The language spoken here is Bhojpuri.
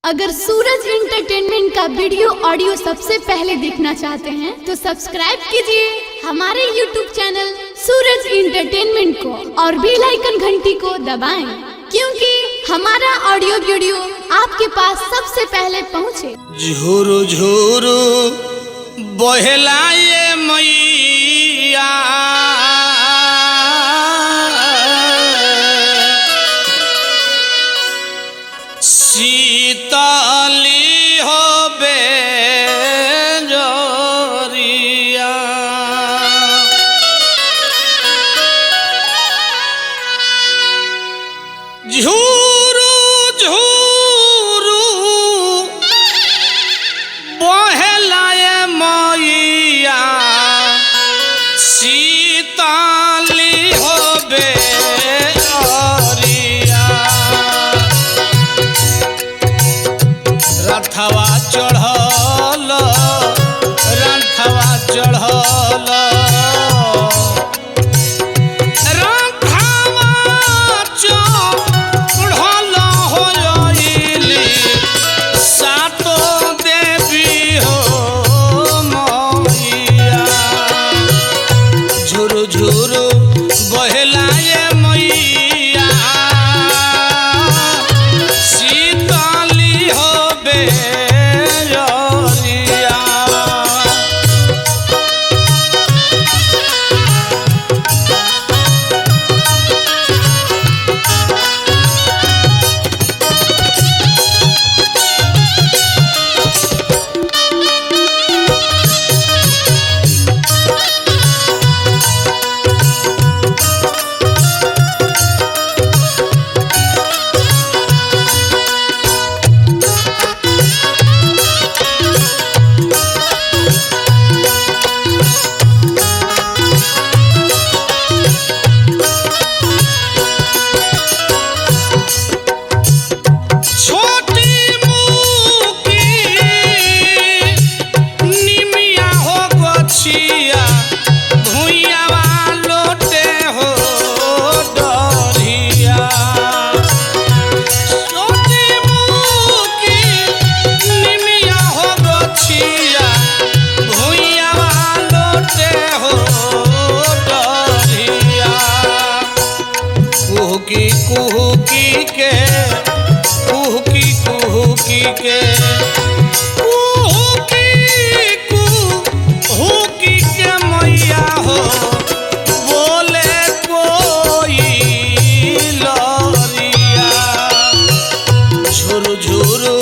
अगर सूरज एंटरटेनमेंट का वीडियो ऑडियो सबसे पहले देखना चाहते हैं तो सब्सक्राइब कीजिए हमारे YouTube चैनल सूरज एंटरटेनमेंट को और बेल आइकन घंटी को दबाएं, क्योंकि हमारा ऑडियो वीडियो आपके पास सबसे पहले पहुंचे। झुरु झुरु बहेला ये मैया शीतली हो बेजोरिया झुरु झुरु बहेला ये मैया शीतली हो बेजोरिया रथवा चढ़ल रथवा चढ़ल रथवा चढ़ल होइली सातो देवी हो मैया झुरु झुरु बहेला ये मैया शीतली हो बेजोरिया छोटी मुकी निमिया हो गछिया भुइयावा लोटे हो डरिया छोटी मुकी निमिया हो गछिया भुइयावा लोटे हो डरिया कुहुकी कुहुकी के कुहुकी कुहुकी के कुहुकी कुहुकी के मैया हो बोले कोई लरिया झुरु झुरु